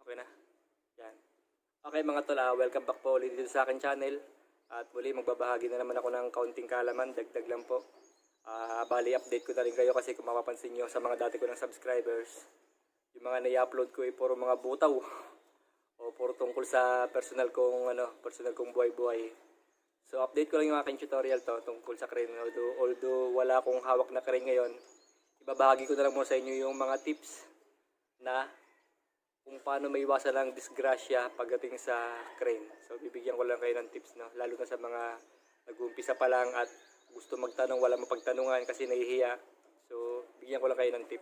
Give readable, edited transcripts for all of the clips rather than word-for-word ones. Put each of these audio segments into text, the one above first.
Okay na? Yan. Okay mga tol, welcome back po ulit dito sa akin channel. At muli magbabahagi na naman ako ng kaunting kaalaman, dagdag lang po. Bali update ko na rin kayo kasi kung mapapansin nyo sa mga dati ko ng subscribers, yung mga nai-upload ko ay puro mga butaw o puro tungkol sa personal kong buhay-buhay. So update ko lang yung aking tutorial to tungkol sa crane. Although wala akong hawak na crane ngayon, ibabahagi ko na lang muna sa inyo yung mga tips na kung paano maiwasan ang disgrasya pagdating sa crane. So bibigyan ko lang kayo ng tips, no? Lalo na sa mga nag-uumpisa pa lang at gusto magtanong, wala mapagtanungan kasi nahihiya. So bigyan ko lang kayo ng tip.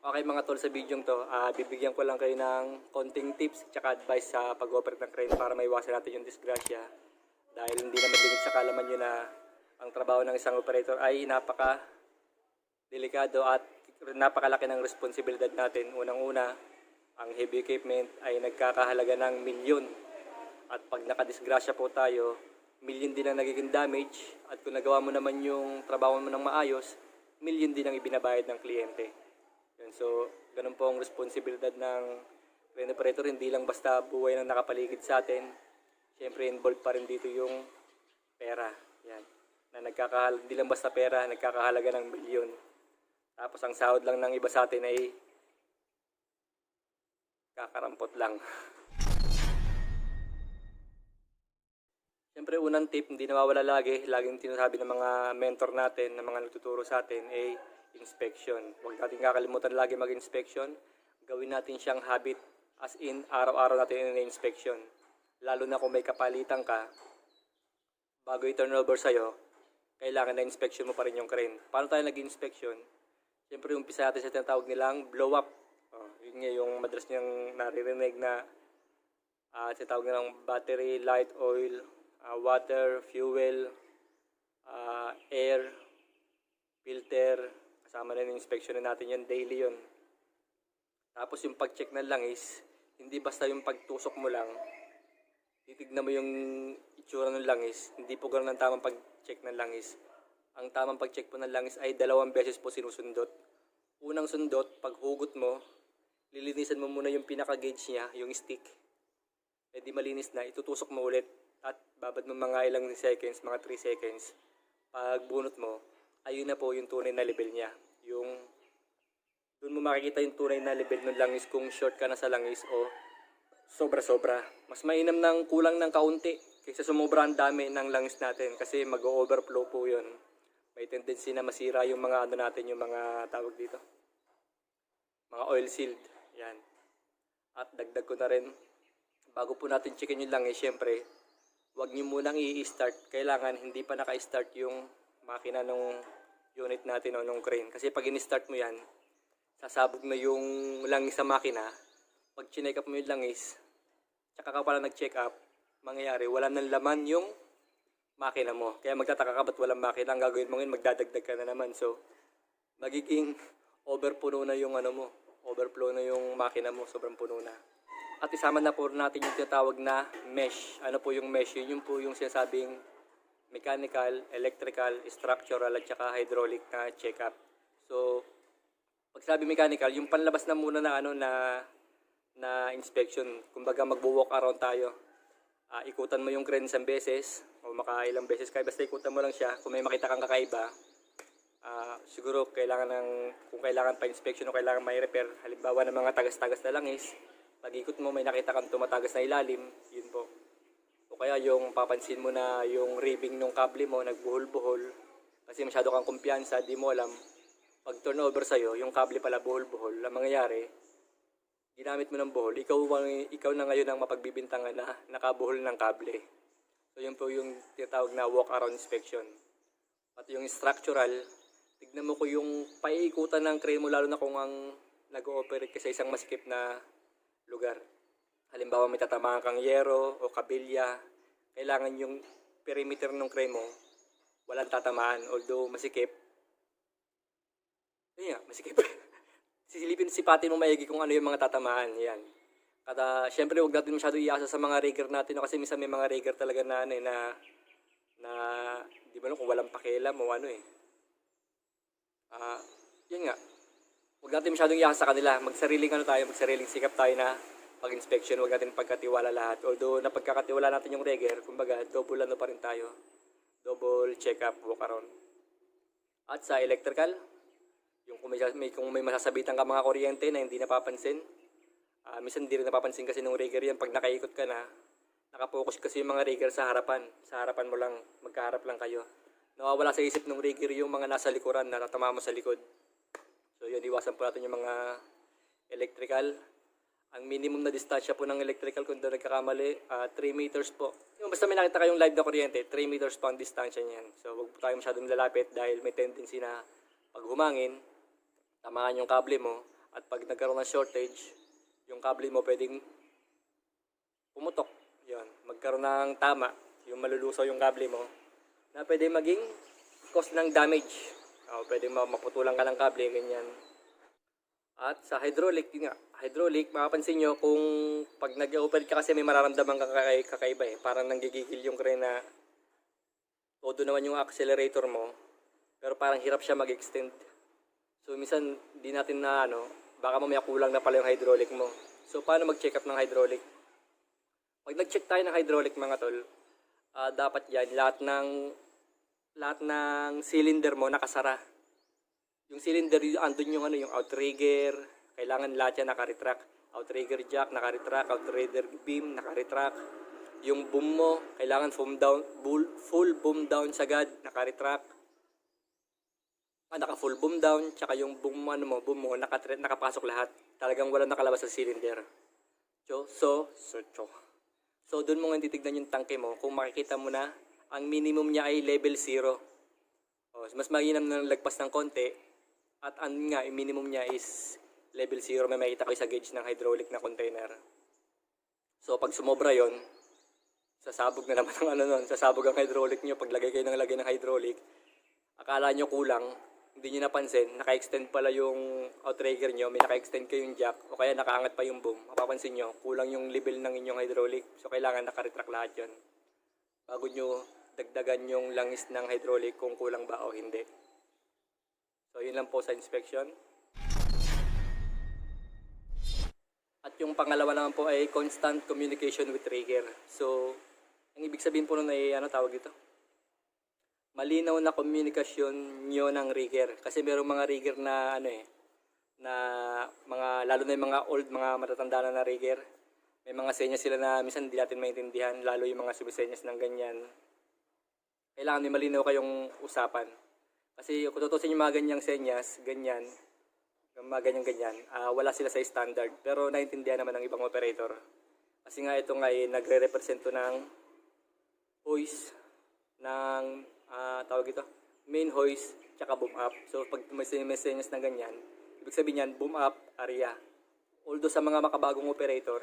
Okay mga tol, sa video to, bibigyan ko lang kayo ng konting tips at advice sa pag-operate ng crane para maiwasan natin yung disgrasya. Dahil hindi naman limit sa kalaman nyo na ang trabaho ng isang operator ay napaka-delikado at napakalaki ng responsibilidad natin. Unang-una, ang heavy equipment ay nagkakahalaga ng milyon. At pag nakadisgrasya po tayo, milyon din ang nagiging damage. At kung nagawa mo naman yung trabaho mo ng maayos, milyon din ang ibinabayad ng kliyente. So, ganun po ang responsibilidad ng crane operator. Hindi lang basta buhay ng nakapaligid sa atin. Siyempre, involved pa rin dito yung pera. Yan. Hindi lang basta pera, nagkakahalaga ng milyon. Tapos, ang sahod lang ng iba sa atin ay kakarampot lang. Siyempre, unang tip, hindi nawawala laging sinasabi ng mga mentor natin, ng mga nagtuturo sa atin, ay inspection. Huwag natin kakalimutan lagi mag-inspection. Gawin natin siyang habit, as in araw-araw natin in-inspection. Lalo na kung may kapalitan ka, bago i-turn over sa'yo, kailangan na inspection mo pa rin yung crane. Paano tayo nag-inspection? Siyempre, umpisa natin sa tinatawag nilang blow up. Yun nga yung madalas niyang naririnig na tinatawag nilang battery, light, oil, water, fuel, air, filter. Kasama na yung inspection natin yan, daily yun. Tapos yung pag-check ng langis, hindi basta yung pagtusok mo lang, titignan mo yung itsura ng langis, hindi po ganoon ang tamang pag-check ng langis. Ang tamang pag-check po ng langis ay 2 beses po sinusundot. Unang sundot, paghugot mo, lilinisan mo muna yung pinaka-gauge niya, yung stick. E di malinis na, itutusok mo ulit at babad mo mga ilang seconds, mga 3 seconds. Pag bunot mo, ayun na po yung tunay na level niya. Doon mo makikita yung tunay na level ng langis kung short ka na sa langis o sobra-sobra. Mas mainam ng kulang ng kaunti kaysa sumobra ang dami ng langis natin kasi mag-overflow po yun. May tendency na masira yung mga natin, yung mga tawag dito. Mga oil sealed. Yan. At dagdag ko na rin, bago po natin checkin yung langis, syempre, huwag nyo munang i-start. Kailangan hindi pa naka-start yung makina ng unit natin o nung crane. Kasi pag in-start mo yan, sasabog na yung langis sa makina. Pag chinek up mo yung langis, tsaka ka pala nag-check up, mangyayari, wala nang laman yung makina mo. Kaya magtataka ka ba't walang makina? Ang gagawin mo ngayon, magdadagdag ka na naman. So, magiging overpuno na yung overflow na yung makina mo, sobrang puno na. At isama na po natin yung tinatawag na mesh. Ano po yung mesh? Yun po yung sinasabing mechanical, electrical, structural at saka hydraulic na check-up. So, pag sabi mechanical, yung panlabas na muna na inspection. Kumbaga magbo-walk around tayo. Ikutan mo yung crane isang beses o makailang beses kaya basta ikutan mo lang siya. Kung may makita kang kakaiba, siguro kung kailangan pa inspection o kailangan may repair, halimbawa ng mga tagas-tagas na langis, pag ikot mo may nakita kang tumatagas na ilalim, yun po. O kaya yung papansin mo na yung ribbing ng kable mo nagbuhol-buhol kasi masyado kang kumpiyansa, di mo alam. Pag turnover sa'yo, yung kable pala buhol-buhol. Ang mangyayari, ginamit mo ng buhol, ikaw na ngayon ang mapagbibintangan na nakabuhol ng kable. So yun po yung tinatawag na walk-around inspection. At yung structural, tignan mo ko yung paiikutan ng crane mo lalo na kung ang nag-ooperate ka sa isang masikip na lugar. Halimbawa may tatamaan kang yero o kabilya, kailangan yung perimeter ng crane mo walang tatamaan. Although masikip, masikip. Sipatin mo maigi kung ano yung mga tatamaan. Yan. Syempre huwag natin masyado iasa sa mga rigger natin, no? Kasi minsan may mga rigger talaga na, ano, na di ba, no, kung walang pakialam o ano eh. Yun nga, huwag natin masyadong iasa sa kanila. Magsariling sikap tayo na pag-inspection, huwag natin pagkatiwala lahat. Although napagkakatiwala natin yung rigger, kumbaga double ano pa rin tayo. Double check up, walk around. At sa electrical, yung kung may masasabitan ka mga kuryente na hindi napapansin, minsan hindi rin napapansin kasi nung rigger yan, pag nakaikot ka na, nakapokus kasi yung mga rigger sa harapan. Sa harapan mo lang, magkaharap lang kayo. Nawawala sa isip ng rigger yung mga nasa likuran na tatama mo sa likod. So yun, iwasan po natin yung mga electrical. Ang minimum na distansya po ng electrical kung doon nagkakamali, 3 meters po. Yung basta may nakita kayong live na kuryente, 3 meters po ang distansya niyan. So huwag po tayo masyadong lalapit dahil may tendency na pag humangin, tamaan yung kable mo. At pag nagkaroon ng shortage, yung kable mo pwedeng pumutok. Yun, magkaroon ng tama, yung malulusaw yung kable mo, na pwede maging cause ng damage. Pwede maputulan ka ng kable, ganyan. At sa hydraulic, yun nga, hydraulic, makapansin nyo kung pag nag-operate ka kasi may mararamdaman kakaiba eh. Parang nanggigigil yung crane na todo naman yung accelerator mo, pero parang hirap siya mag-extend. So minsan, di natin na baka mamaya kulang na pala yung hydraulic mo. So paano mag-check up ng hydraulic? Pag nag-check tayo ng hydraulic mga tol, dapat yan, lahat ng cylinder mo nakasara. Yung cylinder, andun yung yung outrigger, kailangan lahat yan naka-retract. Outrigger jack, naka-retract, outrigger beam, naka-retract. Yung boom mo, kailangan full boom down sagad, naka-retract. Naka-full boom down, tsaka yung boom mo, nakapasok lahat. Talagang walang nakalabas sa cylinder. So doon mo nga titignan yung tangke mo, kung makikita mo na, ang minimum niya ay level 0. Mas mainam na lagpas ng konti, at yung minimum niya is level 0, may makita kayo sa gauge ng hydraulic na container. So pag sumobra yon, sasabog na naman sasabog ang hydraulic nyo. Pag lagay kayo ng hydraulic, akala nyo kulang, hindi nyo napansin, naka-extend pala yung outrigger nyo, may naka-extend kayong jack, o kaya nakaangat pa yung boom. Mapapansin nyo, kulang yung level ng inyong hydraulic, so kailangan naka-retract lahat yun. Bago nyo dagdagan yung langis ng hydraulic kung kulang ba o hindi. So yun lang po sa inspection. At yung pangalawa naman po ay constant communication with rigger. So ang ibig sabihin po nun ay tawag dito? Malinaw na komunikasyon nyo ng rigger. Kasi merong mga rigger na lalo na yung mga old, mga matatanda na rigger. May mga senyas sila na minsan hindi natin maintindihan, lalo yung mga sumisenyas ng ganyan. Kailangan may malinaw kayong usapan. Kasi kung tutusin yung mga ganyang senyas, mga ganyan, wala sila sa standard. Pero naintindihan naman ng ibang operator. Kasi nga ito nga ay nagre-represent to ng hoist, ng tawag ito, main hoist, tsaka boom up. So pag may senyas na ganyan, ibig sabihin yan, boom up area. Although sa mga makabagong operator,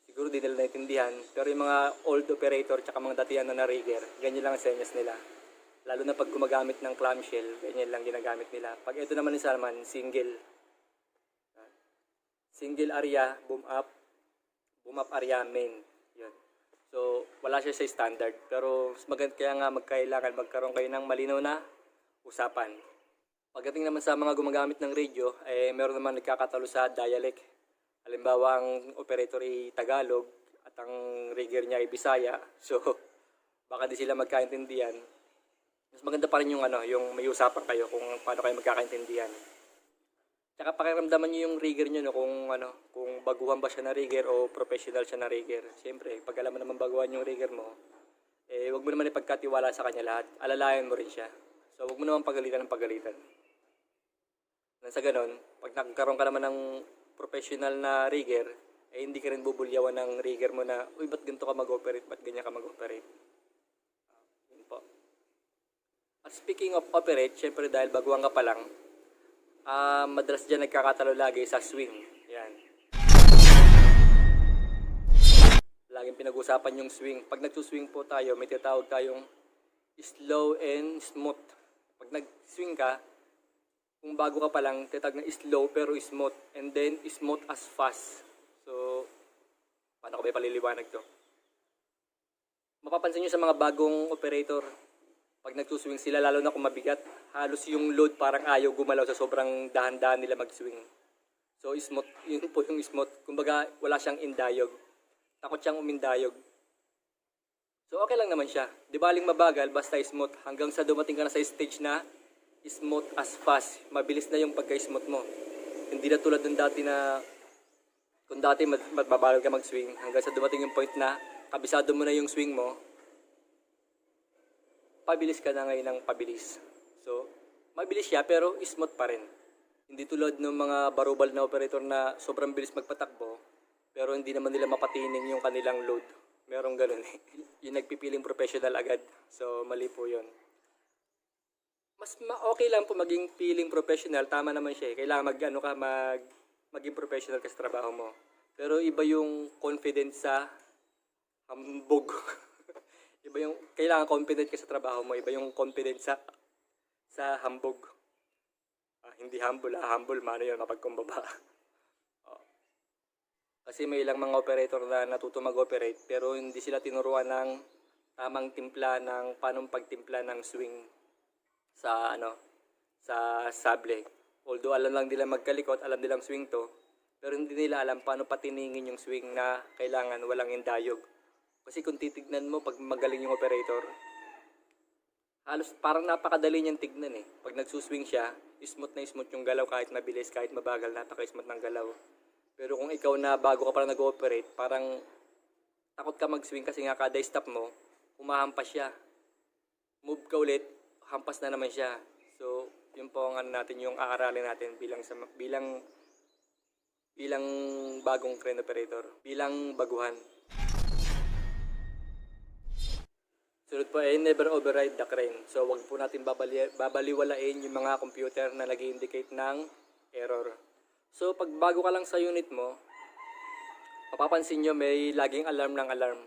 siguro di nila naintindihan. Pero yung mga old operator, tsaka mga datihan na rigger, ganyan lang ang senyas nila. Lalo na pag gumagamit ng clamshell, ganyan lang ginagamit nila. Pag ito naman single area, boom up area, main. Yun. So, wala siya sa standard. Pero kaya nga magkailangan magkaroon kayo ng malinaw na usapan. Pagdating naman sa mga gumagamit ng radio, meron naman nagkakatalo sa dialect. Halimbawa, ang operator ay Tagalog at ang rigger niya ay Bisaya. So, baka di sila magkaintindihan. Mas maganda pa rin yung may usapan kayo kung paano kayo magkakaintindihan. Tsaka pakiramdaman niyo yung rigger niyo kung baguhan ba siya na rigger o professional siya na rigger. Siyempre, pag alam mo naman baguhan yung rigger mo, wag mo naman ipagkatiwala sa kanya lahat. Alalayan mo rin siya. So, wag mo naman pagalitan ng pagalitan. Nang sa ganon, pag nagkaroon ka naman ng professional na rigger, hindi ka rin bubulyawan ng rigger mo na, uy, ba't ganito ka mag-operate? Ba't ganyan ka mag-operate? Yun po. At speaking of operate, syempre dahil baguhan ka pa lang, madalas dyan nagkakatalo lagi sa swing. Yan. Laging pinag-usapan yung swing. Pag nagsuswing po tayo, may tinatawag tayong slow and smooth. Pag nag-swing ka, Kung bago ka pa lang, tinatawag na slow pero smooth. And then, smooth as fast. So, paano ko ba paliliwanag to? Mapapansin nyo sa mga bagong operator, pag nagsuswing sila, lalo na kung mabigat, halos yung load parang ayaw gumalaw sa sobrang dahan-dahan nila mag-swing. So, smooth, yun po yung smooth. Kumbaga, wala siyang indayog. Takot siyang umindayog. So, okay lang naman siya. Di baling mabagal, basta smooth. Hanggang sa dumating ka na sa stage na smooth as fast. Mabilis na yung pagka-smooth mo. Hindi na tulad ng dati na, kung dati mabagal ka mag-swing, hanggang sa dumating yung point na kabisado mo na yung swing mo, pabilis ka na ngayon ng pabilis. So, mabilis siya pero smooth pa rin. Hindi tulad ng mga barubal na operator na sobrang bilis magpatakbo, pero hindi naman nila mapatining yung kanilang load. Merong ganun eh. Yung nagpipiling professional agad. So, mali po yun. Mas okay lang po maging feeling professional. Tama naman siya eh. Kailangan maging professional ka sa trabaho mo. Pero iba yung confidence sa hambog. Iba yung, kailangan confident ka sa trabaho mo. Iba yung confidence sa hambog. Hindi humble, humble, mano yun, mapagkumbaba. Kasi may ilang mga operator na natuto mag-operate, pero hindi sila tinuruan ng tamang timpla ng paano pagtimpla ng swing sa sable. Although alam lang nila magkalikot, alam nilang swing to, pero hindi nila alam paano patiningin yung swing na kailangan walang indayog. Kasi kung titignan mo pag magaling yung operator, halos parang napakadali niyang tignan eh. Pag nagsuswing siya, smooth na smooth yung galaw kahit mabilis, kahit mabagal, napaka-smooth ng galaw. Pero kung ikaw na bago ka pa lang nag-ooperate, parang takot ka mag-swing kasi nga kada stop mo, humahampas siya. Move ka ulit, hampas na naman siya. So, yun po ang natin, yung aaralin natin bilang bagong crane operator, bilang baguhan. Sunod po ay never override the crane. So, wag po natin babaliwalain yung mga computer na nag-indicate ng error. So, pag bago ka lang sa unit mo, mapapansin nyo may laging alarm ng alarm.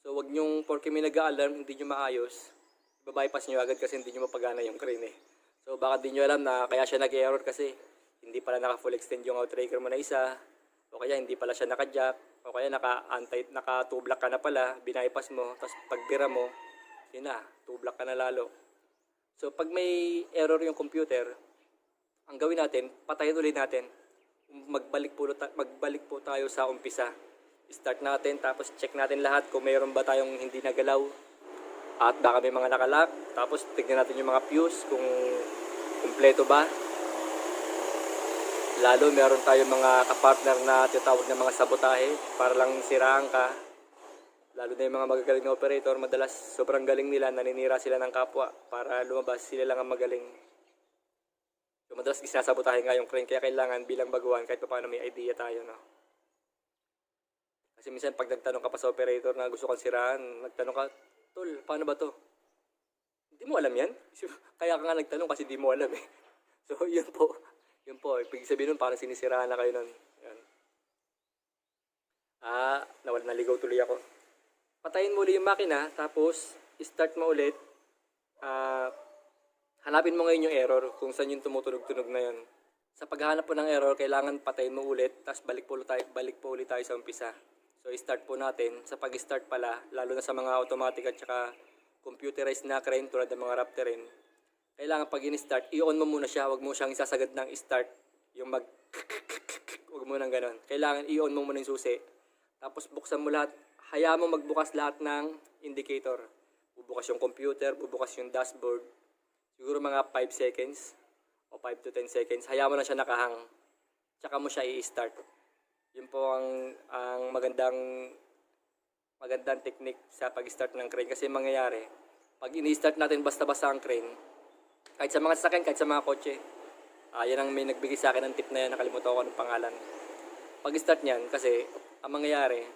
So, wag nyong, porque may nag-alarm, hindi nyo maayos, babypass nyo agad kasi hindi nyo mapagana yung crane eh. So, baka di nyo alam na kaya siya nag-error kasi hindi pala naka-full extend yung outrigger mo na isa, o kaya hindi pala siya naka-jack, o kaya naka-2 block ka na pala, binypass mo, tapos pagbira mo, yun na, 2 block ka na lalo. So, pag may error yung computer, ang gawin natin, patayin ulit natin. Magbalik po tayo sa umpisa. Start natin, tapos check natin lahat kung mayroon ba tayong hindi nagalaw. At baka may mga nakalock. Tapos tignan natin yung mga fuse kung kumpleto ba. Lalo meron tayong mga kapartner na tinatawag na mga sabotahe para lang siraan ka. Lalo na yung mga magagaling na operator, madalas sobrang galing nila, naninira sila ng kapwa para lumabas, sila lang ang magaling. So, madalas sinasabotahin nga yung crane, kaya kailangan bilang baguhan kahit paano may idea tayo, no? Kasi minsan pag nagtanong ka pa sa operator na gusto kang siraan, nagtanong ka, tol, paano ba to? Hindi mo alam yan? Kaya ka nga nagtanong kasi di mo alam eh. So, yun po. Yun po. Ibig sabihin nun, parang sinisiraan na kayo nun. Yan. Naligaw tuloy ako. Patayin mo ulit yung makina, tapos start mo ulit. Hanapin mo ngayon yung error kung saan yung tumutunog-tunog na yun. Sa paghahanap po ng error, kailangan patayin mo ulit, tapos balik po ulit tayo sa umpisa. So, start po natin. Sa pag-start pala, lalo na sa mga automatic at saka computerized na crane tulad ng mga Raptorin, kailangan pag in-start, i-on mo muna siya. Huwag mo siyang isasagad ng start. Yung huwag mo nang ganon. Kailangan i-on mo muna yung susi. Tapos buksan mo lahat. Hayaan mo magbukas lahat ng indicator. Bubukas yung computer, bubukas yung dashboard. Siguro mga 5 seconds o 5 to 10 seconds. Hayaan mo na siya nakahang. Tsaka mo siya i-start. Yun po ang magandang technique sa pag-start ng crane. Kasi mangyayari, pag ini-start natin basta-basta ang crane, kahit sa mga sasakyan, kahit sa mga kotse, yan ang may nagbigay sa akin ng tip na yan, nakalimutan ko ng pangalan. Pag-start niyan, kasi ang mangyayari,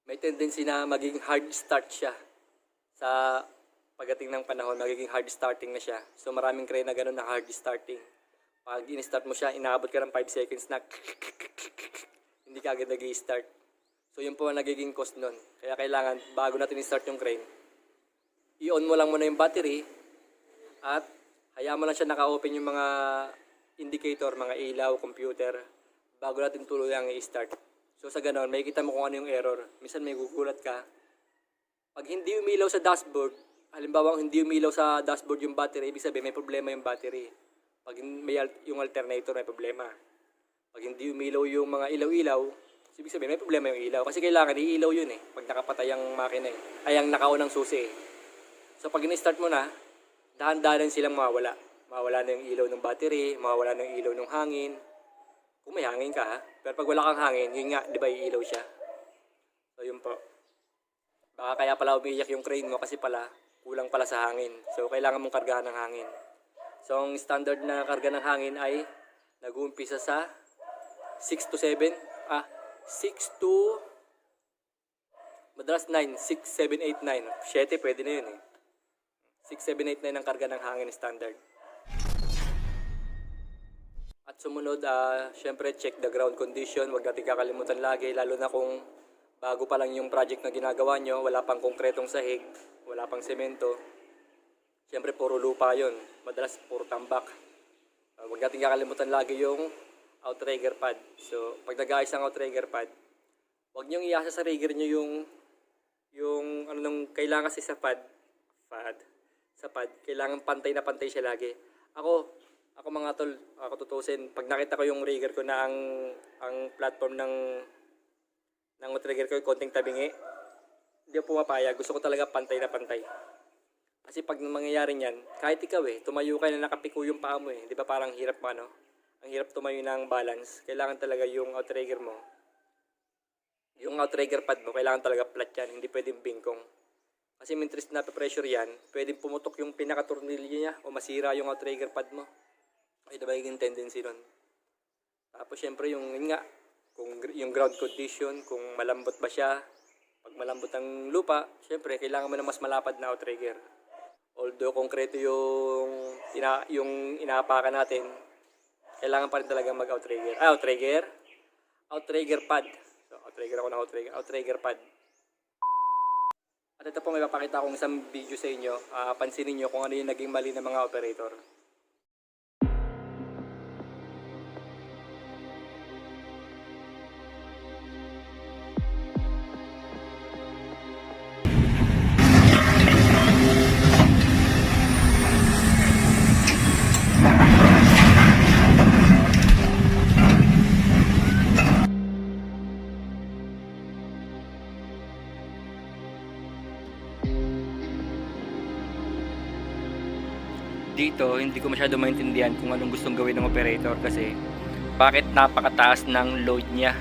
may tendency na maging hard start siya. Sa pagdating ng panahon, magiging hard starting na siya. So maraming crane na gano'n na hard starting. Pag in-start mo siya, inaabot ka ng 5 seconds na hindi ka agad nag-i-start. So yun po ang nagiging cost nun. Kaya kailangan, bago natin i-start yung crane, i-on mo lang muna yung battery at Hayaan mo lang siya naka-open yung mga indicator, mga ilaw, computer, bago natin tuluyang i-start. So sa ganon, may kita mo kung ano yung error. Minsan may gugulat ka. Pag hindi umilaw sa dashboard, halimbawa hindi umilaw sa dashboard yung battery, ibig sabihin may problema yung battery. Pag yung alternator, may problema. Pag hindi umilaw yung mga ilaw-ilaw, ibig sabihin may problema yung ilaw. Kasi kailangan iilaw yun eh, pag nakapatay ang makina eh. Ay, ang nakaunang susi eh. So pag in-start mo na, dahan-dahan silang mawawala. Mawawala na yung ilaw ng battery, mawawala na yung ilaw ng hangin. Kung may hangin ka ha. Pero pag wala kang hangin, yun nga, di ba iilaw siya. So yun po. Baka kaya pala umiiyak yung crane mo kasi pala kulang pala sa hangin. So kailangan mong kargahan ng hangin. So ang standard na karga ng hangin ay nag-uumpisa sa 6 to 7. 6 to madalas 9, 6, 7, 8, 9. 7 pwede na yun eh. 6, 7, 8, 9 ang karga ng hangin standard. At sumunod, syempre check the ground condition. Huwag natin kakalimutan lagi, lalo na kung bago pa lang yung project na ginagawa nyo, wala pang konkretong sahig, wala pang semento. Syempre puro lupa yun. Madalas puro tambak. Huwag natin kakalimutan lagi yung outrigger pad. So, pag nag-aayos ang outrigger pad, huwag nyo iasa sa rigger nyo yung ano nung kailangan kasi sa pad, kailangan pantay na pantay siya lagi. Ako mga tol, ako tutusin, pag nakita ko yung rigger ko na ang platform ng outrigger ko, konting tabingi, hindi ako pumapayag. Gusto ko talaga pantay na pantay. Kasi pag mangyayari niyan, kahit ikaw tumayo ka na nakapiko yung paa mo di ba parang hirap pa ang hirap tumayo ng balance. Kailangan talaga yung outrigger mo, yung outrigger pad mo, kailangan talaga flat yan, hindi pwedeng bingkong. Kasi mintres na pressure yan, pwedeng pumutok yung pinaka-tornilyo niya o masira yung outrigger pad mo. Ay, diba yung tendency nun? Tapos syempre yung kung yung ground condition, kung malambot ba siya. Pag malambot ang lupa, syempre kailangan mo ng mas malapad na outrigger. Although konkreto yung inaapakan natin, kailangan pa rin talaga mag-outrigger. Outrigger pad. So, outrigger pad. At ito po may papakita akong isang video sa inyo. Pansinin nyo kung ano yung naging mali ng mga operator. Dito, hindi ko masyado maintindihan kung anong gustong gawin ng operator kasi bakit napakataas ng load niya?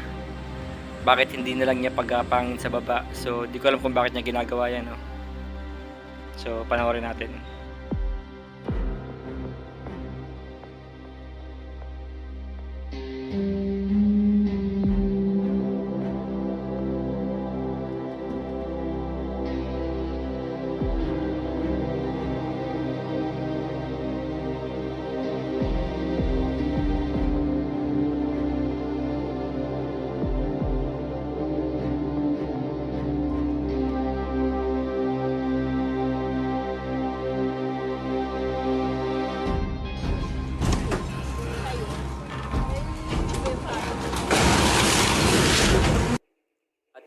Bakit hindi na lang niya pagapangin sa baba? So, di ko alam kung bakit niya ginagawa yan. So, panoorin natin.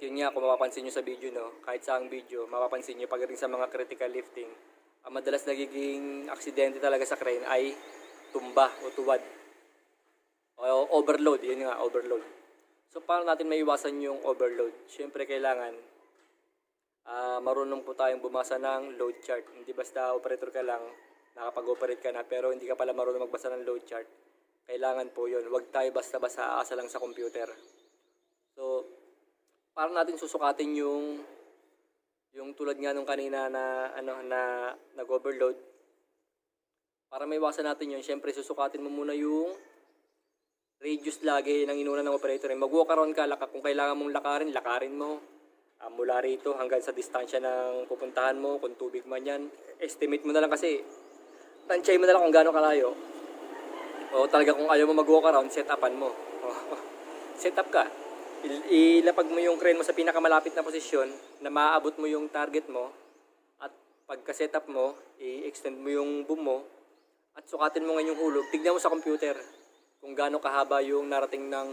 Yun nga, kung mapapansin nyo sa video, kahit sa ang video, mapapansin nyo pagdating sa mga critical lifting, ang madalas nagiging aksidente talaga sa crane ay tumba o tuwad. O overload, yun nga, overload. So, paano natin maiwasan yung overload? Siyempre, kailangan marunong po tayong bumasa ng load chart. Hindi basta operator ka lang, nakapag-operate ka na, pero hindi ka pala marunong magbasa ng load chart. Kailangan po yun. Huwag tayo basta-basta aasa lang sa computer. So, paano natin susukatin yung tulad nga nung kanina na nag-overload? Para maiwasan natin yun, syempre susukatin mo muna yung radius lagi ng inuna ng operator. Mag-walk around ka, kung kailangan mong lakarin mo. Mula rito hanggang sa distansya ng pupuntahan mo, kung tubig man yan. Estimate mo na lang kasi, tansyahin mo na lang kung gaano kalayo. O talaga kung ayaw mo mag-walk around, set upan mo. Set up ka. Ilapag mo yung crane mo sa pinakamalapit na posisyon na maaabot mo yung target mo, at pagka-setup mo, i-extend mo yung boom mo at sukatin mo ngayon yung hulog, tignan mo sa computer kung gaano kahaba yung narating ng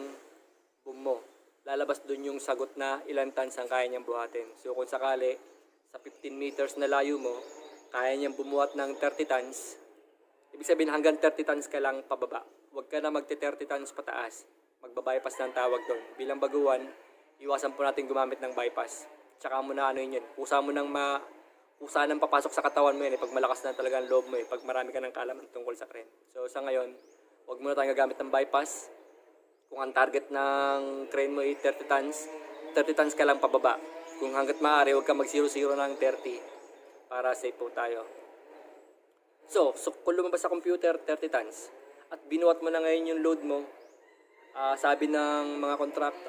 boom mo. Lalabas doon yung sagot na ilang tons ang kaya niyang buhatin. So kung sakali, sa 15 meters na layo mo, kaya niyang bumuhat ng 30 tons, ibig sabihin hanggang 30 tons ka lang pababa. Huwag ka na magte-30 tons pataas. Magbabypass na ang tawag doon. Bilang baguhan, iwasan po natin gumamit ng bypass. Tsaka mo na ano yun. Kusa mo nang kusa nang papasok sa katawan mo yun pag malakas na talaga ang loob mo pag marami ka ng kalaman tungkol sa crane. So sa ngayon, huwag muna tayong gagamit ng bypass. Kung ang target ng crane mo ay 30 tons ka lang pababa. Kung hanggat maaari, huwag ka mag-0-0 ng 30 para safe po tayo. So kung lumabas sa computer, 30 tons, at binuhat mo na ngayon yung load mo, sabi ng mga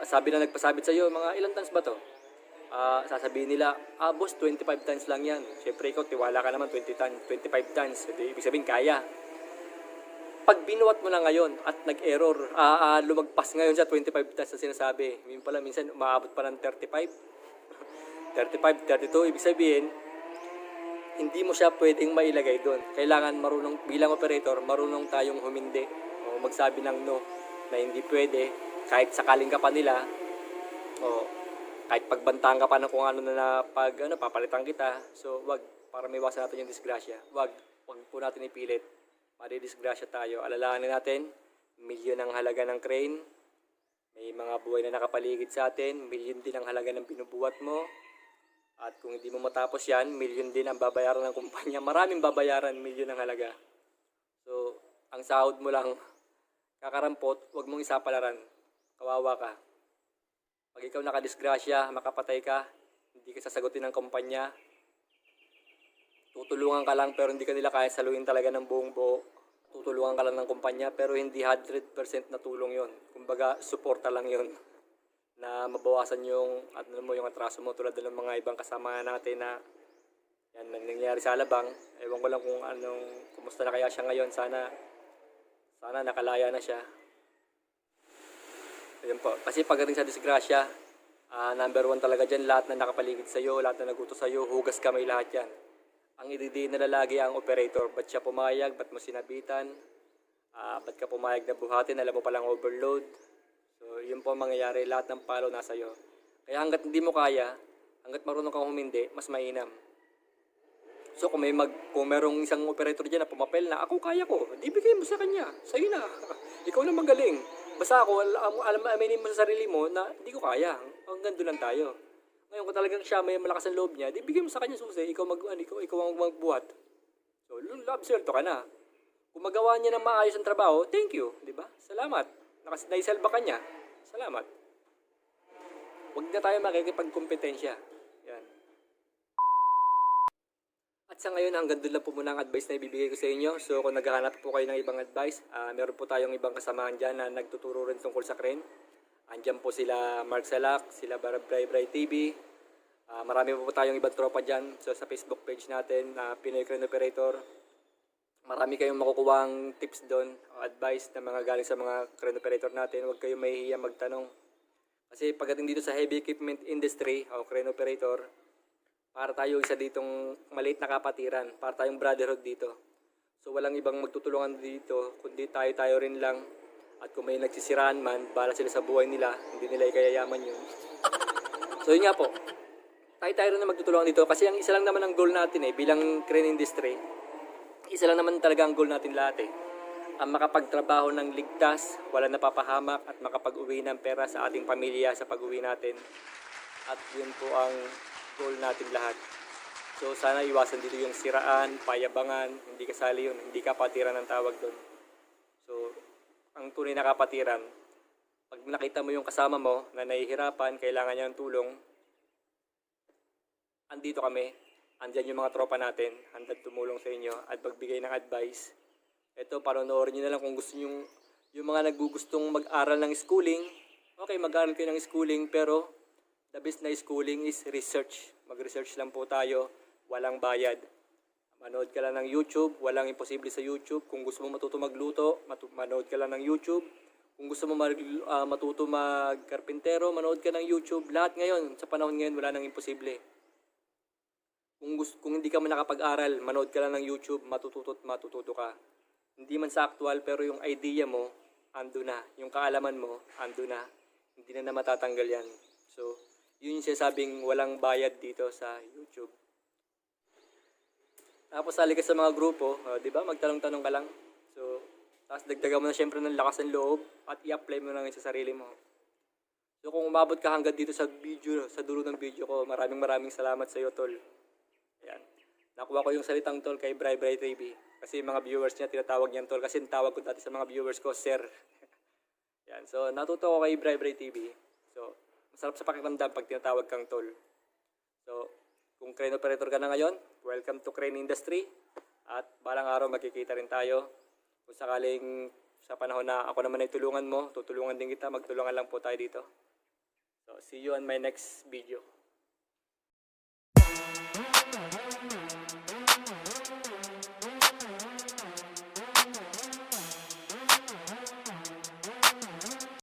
sabi na nagpasabit sa iyo, mga ilang tons ba to? Sasabihin nila, boss, 25 tons lang yan. Siyempre ikaw, tiwala ka naman, 25 tons. Ibig sabihin, kaya. Pag binuhat mo na ngayon at nag-error, lumagpas ngayon sa 25 tons na sinasabi, minsan umaabot pa ng 35, 35, 32, ibig sabihin, hindi mo siya pwedeng mailagay doon. Kailangan bilang operator, marunong tayong humindi o magsabi ng no, na hindi pwede, kahit sakaling ka pa nila, o kahit pagbantaan ka pa ng kung ano na papalitan kita. So wag, para may iwasan natin yung disgrasya. Wag po natin ipilit. Madidisgrasya tayo. Alalahanin natin, milyon ang halaga ng crane. May mga buhay na nakapaligid sa atin. Milyon din ang halaga ng binubuhat mo. At kung hindi mo matapos yan, milyon din ang babayaran ng kumpanya. Maraming babayaran, milyon ang halaga. So, ang sahod mo lang, kakarampot, wag mong isapalaran. Kawawa ka. Pag ikaw nakadisgrasya, makapatay ka, hindi ka sasagutin ng kumpanya, tutulungan ka lang pero hindi ka nila kaya saluhin talaga ng buong buo. Tutulungan ka lang ng kumpanya pero hindi 100% na tulong yon. Kumbaga, suporta lang yon na mabawasan yung atraso mo, tulad ng mga ibang kasama natin na yan nangyayari sa Alabang. Ewan ko lang kung kumusta na kaya siya ngayon. Sana nakalaya na siya. Ayun po. Kasi pagdating sa disgrasya, number 1 talaga dyan, lahat na nakapaligid sa'yo, lahat na nagutos sa'yo, hugas kamay lahat yan. Ang ididiin na lalagi ang operator. Ba't siya pumayag? Ba't mo sinabitan? Ba't ka pumayag na buhatin? Alam mo palang overload. So, yun po ang mangyayari. Lahat ng palo nasa iyo. Kaya hanggat hindi mo kaya, hanggat marunong kang humindi, mas mainam. So, kung merong isang operator dyan na pumapel na, ako kaya ko, di bigay mo sa kanya. Sa'yo na. Ikaw na magaling. Basta ako, aminin mo sa sarili mo na hindi ko kaya. Hanggang doon lang tayo. Ngayon, kung talagang siya may malakas ang loob niya, di bigay mo sa kanya susi. Ikaw ang magbuhat. So, abserto ka na. Kung magawa niya ng maayos ang trabaho, thank you. Di ba? Salamat. Naisalba ka niya. Salamat. Huwag na tayo makikipagkompetensya. Yan. At sa ngayon, hanggang doon lang po muna ang advice na ibibigay ko sa inyo. So kung naghahanap po kayo ng ibang advice, meron po tayong ibang kasamahan dyan na nagtuturo rin tungkol sa crane. Andyan po sila Mark Salak, sila Bray TV. Marami po tayong ibang tropa dyan. So sa Facebook page natin, Pinoy Crane Operator. Marami kayong makukuhang tips doon, advice na mga galing sa mga crane operator natin. Huwag kayong mahihiya magtanong. Kasi pagdating dito sa heavy equipment industry o crane operator, para tayo isa ditong maliit na kapatiran, para tayong brotherhood dito. So walang ibang magtutulungan dito, kundi tayo rin lang. At kung may nagsisiraan man, bala sila sa buhay nila, hindi nila ikayayaman yun. So yun nga po, tayo rin na magtutulungan dito. Kasi ang isa lang naman ang goal natin bilang crane industry, isa lang naman talaga ang goal natin lahat ang makapagtrabaho ng ligtas, wala napapahamak at makapag-uwi ng pera sa ating pamilya sa pag-uwi natin. At yun po ang goal natin lahat. So sana iwasan dito yung siraan, payabangan, hindi kasali yun, hindi kapatiran ang tawag doon. So ang tunay na kapatiran, pag nakita mo yung kasama mo na nahihirapan, kailangan niya ng tulong, andito kami. Andyan yung mga tropa natin, handang tumulong sa inyo at magbigay ng advice. Ito, panonoorin nyo na lang kung gusto nyo, yung mga naggugustong mag-aral ng schooling, okay, mag-aral kayo ng schooling, pero the best na schooling is research. Mag-research lang po tayo, walang bayad. Manood ka lang ng YouTube, walang imposible sa YouTube. Kung gusto mo matuto magluto, manood ka lang ng YouTube. Kung gusto mo matuto magkarpintero, manood ka ng YouTube. Lahat ngayon, sa panahon ngayon, wala nang imposible. Kung hindi ka man nakapag-aral, manood ka lang ng YouTube, matututo ka. Hindi man sa actual, pero yung idea mo, ando na. Yung kaalaman mo, ando na. Hindi na matatanggal yan. So, yun yung sinasabing walang bayad dito sa YouTube. Tapos sali ka sa mga grupo, di ba? Magtanong-tanong ka lang. So, tapos dagdagan mo na syempre ng lakas ng loob at i-apply mo na ngayon sa sarili mo. So, kung umabot ka hanggang dito sa video, sa dulo ng video ko, maraming salamat sa iyo, tol. Ayan. Nakuha ko yung salitang tol kay Bri TV. Kasi yung mga viewers niya, tinatawag niyan tol. Kasi tawag ko dati sa mga viewers ko, sir. Yan. So, natuto ko kay Bri TV. So, masarap sa pakiramdam pag tinatawag kang tol. So, kung crane operator ka na ngayon, welcome to crane industry. At balang araw magkikita rin tayo. Kung sakaling sa panahon na ako naman ay tulungan mo, tutulungan din kita, magtulungan lang po tayo dito. So, see you on my next video.